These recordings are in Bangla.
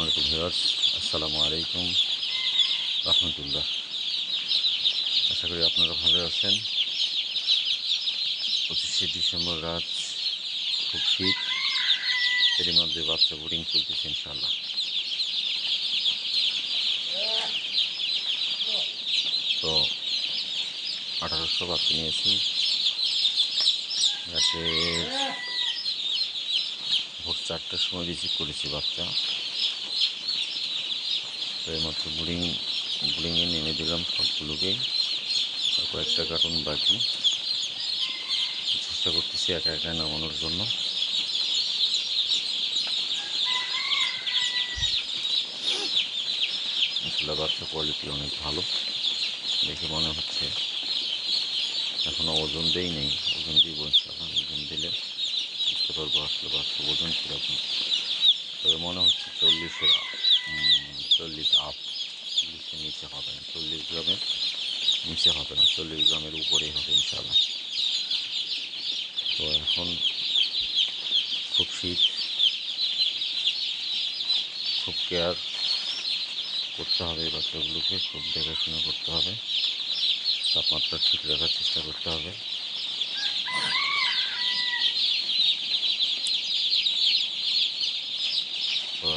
সম্মানিত ভিউয়ার্স, আসসালামু আলাইকুম রহমতুল্লাহ। আশা করি আপনারা ভালো আছেন। 25শে ডিসেম্বর রাত, খুব শীত, এরই মধ্যে বাচ্চা বোর্ডিং চলতেছে ইনশাআল্লাহ। তো 1800 বাচ্চা নিয়েছি। রাতে ভোর 4টার সময় রিসিভ করেছি বাচ্চা। তো এইমাত্র বোর্ডিংয়ে নেমে দিলাম সবগুলোকে। আর কয়েকটা কার্টুন বাকি, চেষ্টা করতেছি একা একা নামানোর জন্য। আসলে বাচ্চা কোয়ালিটি অনেক ভালো, দেখে মনে হচ্ছে। এখনও ওজন দেই নেই, ওজন দিব ইনশাআল্লাহ। ওজন দিলে বুঝতে পারবো আসলে বাচ্চা ওজন কীরকম। তবে মনে হচ্ছে 40 আপ, 40-এর নিচে হবে না, 40 গ্রামের নিচে হবে না, 40 গ্রামের উপরেই হবে ইনশাআল্লাহ। তো এখন খুব শীত, খুব কেয়ার করতে হবে এই বাচ্চাগুলোকে, খুব দেখাশোনা করতে হবে, তাপমাত্রা ঠিক রাখার চেষ্টা করতে হবে। তো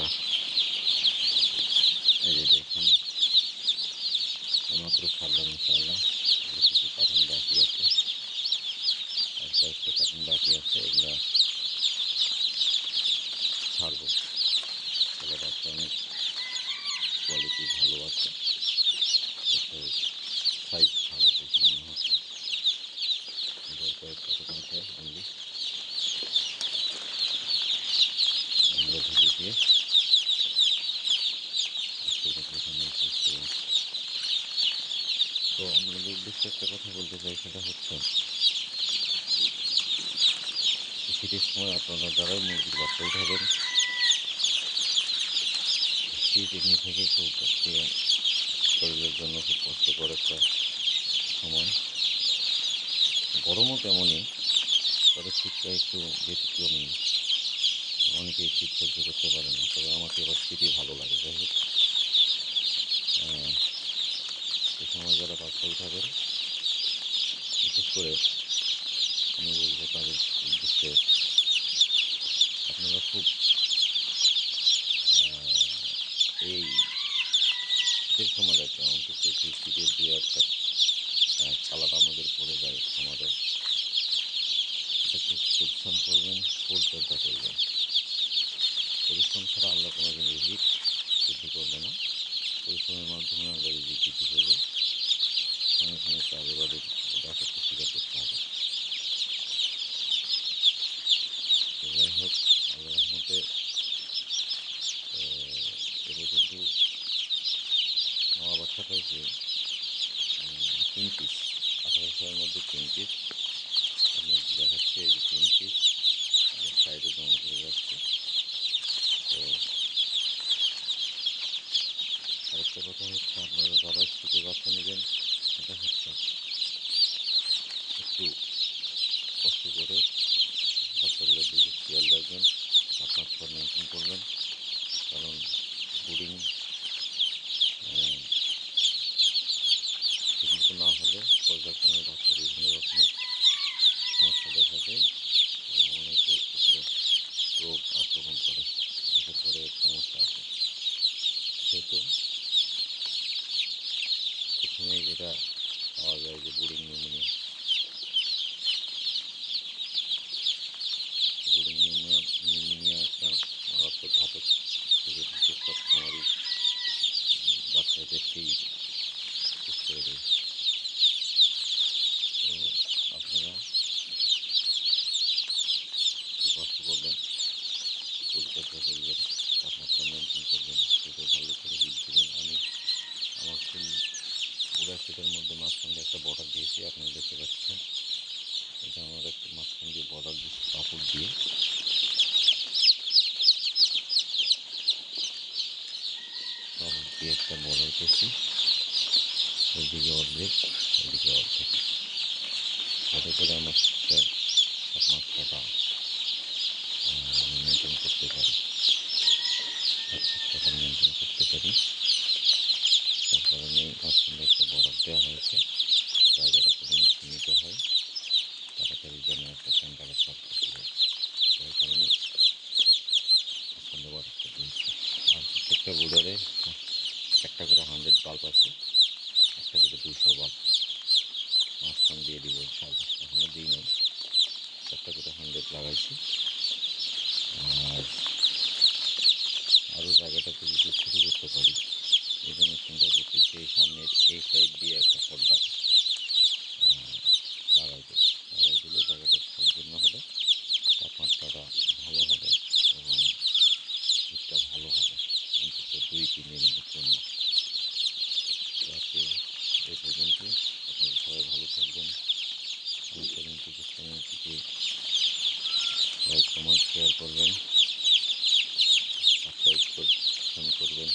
এই যে দেখুন, এইমাত্র ছাড়লাম ইনশাআল্লাহ। কিছু কার্টুন বাকি আছে, আর কয়েকটা কার্টুন বাকি আছে, এগুলা ছাড়বো। তাহলে বাচ্চা অনেক কোয়ালিটি ভালো আছে, সাইজ ভালো দেখে মনে হচ্ছে। কয়েক কার্টুন আছে অনলি, এগুলো ধীরে দিয়ে তো আপনাদের উদ্দেশ্যে একটা কথা বলতে চাই, সেটা হচ্ছে শীতের সময় আপনারা যারাই মুরগির বাচ্চা উঠাবেন, শীত এমনি থেকে খুব শরীরের জন্য খুব কষ্টকর একটা সময়। গরমও তেমনই, তবে শীতটা একটু ব্যতিক্রমী। অনেকেই শীত সহ্য করতে পারে না, তবে আমাকে এবার শীতই ভালো লাগে। যাই হোক, এই সময় যারা বাচ্চা উঠাবেন, বিশেষ করে আমি বলবো তাদের উদ্দেশ্যে, আপনারা খুব এই শীতের সময়টাতে অন্তত শীতের 2-1টা চালান আমাদের পড়ে যায় খামারে, এটা খুব পরিশ্রম করবেন, পরিচর্যা করবেন। পরিশ্রম ছাড়া আল্লাহ কোনোদিন রিজিক বৃদ্ধি করবে না। পরিশ্রমের মাধ্যমে আল্লাহ রিজিক বৃদ্ধি করবে। সঙ্গে সঙ্গে কাজে বাদে দাসত্ব স্বীকার করতে হবে। তো যাই হোক, আল্লাহ রহমতে এবার কিন্তু নয়া বাচ্চা পাইছে 3 পিস, 1800-এর মধ্যে 3 পিস। আপনার দেখাচ্ছে এই যে 3 পিস সাইডে জমা করে যাচ্ছে। তো আরেকটা কথা হচ্ছে, আপনারা যারা শীতে বাচ্চা নেবেন, সেটা হচ্ছে একটু কষ্ট করে বাচ্চাগুলোর দিকে খেয়াল রাখবেন, তাপমাত্রা মেনটেন করবেন। কারণ ব্রুডিং ঠিকমতো না হলে পর্যায়ক্রমে বাচ্চা বিভিন্ন রকমের সমস্যা দেখা যায় এবং অনেক ক্ষেত্রে রোগ আক্রমণ করে, একের পরে এক সমস্যা আসে। সেহেতু প্রথমেই যেটা পাওয়া যায় যে ব্রুডিং নিউমোনিয়া। নিউমোনিয়া একটা মারাত্মক ঘাতক থেকে বিশেষ খামারি বাচ্চাদেরকেই শেষ করে দেয়। তো আপনারা একটু কষ্ট করবেন, পরিচর্যা করবেন, তাপমাত্রা মেনটেন করবেন, সেটা ভালো করে হিট দেবেন। আমি আমার ফুল পুরা সেটার মধ্যে মাঝখান দিয়ে একটা বর্ডার দিয়েছি, আপনারা দেখতে পাচ্ছেন। এটা আমার একটা মাঝখান দিয়ে বর্ডার দিয়েছি কাপড় দিয়ে। কাপড় দিয়ে একটা বর্ডার করছি, ওইদিকে অর্ধেক, ওইদিকে অর্ধেক, যাতে করে আমার তাপমাত্রাটা আমি মেনটেন করতে পারি। তাপমাত্রাটা মেনটেন করতে পারি। তার কারণেই মাঝখানে একটা বরফ দেওয়া হয়েছে, জায়গাটা যেন সীমিত হয়, তাড়াতাড়ি যেন একটা টেম্পারেচার পৌঁছে যায়। যার কারণে মাঝখানে বরফটা দিয়েছে। আর প্রত্যেকটা বোর্ডারে একটা করে 100 বাল্ব আছে, একটা করে 200 বাল্ব মাঝখান দিয়ে দিব ইনশাআল্লাহ। এখনও দিই নাই, একটা করে 100 লাগাইছি। আর আরও জায়গাটাকে যদি ছোটো করতে পারি, এই জন্য চিন্তা করতেছি এই সামনের এই সাইড দিয়ে একটা পর্দা লাগাই দেব। লাগাই দিলে জায়গাটা সম্পূর্ণ হবে, তাপমাত্রাটা ভালো হবে এবং শীতটা ভালো হবে অন্তত 2-3 দিনের জন্য। তো আজকে এই পর্যন্তই। আপনারা সবাই ভালো থাকবেন। আমার চ্যানেলটিকে লাইক, কমেন্ট, শেয়ার করবেন, সাবস্ক্রাইব করবেন।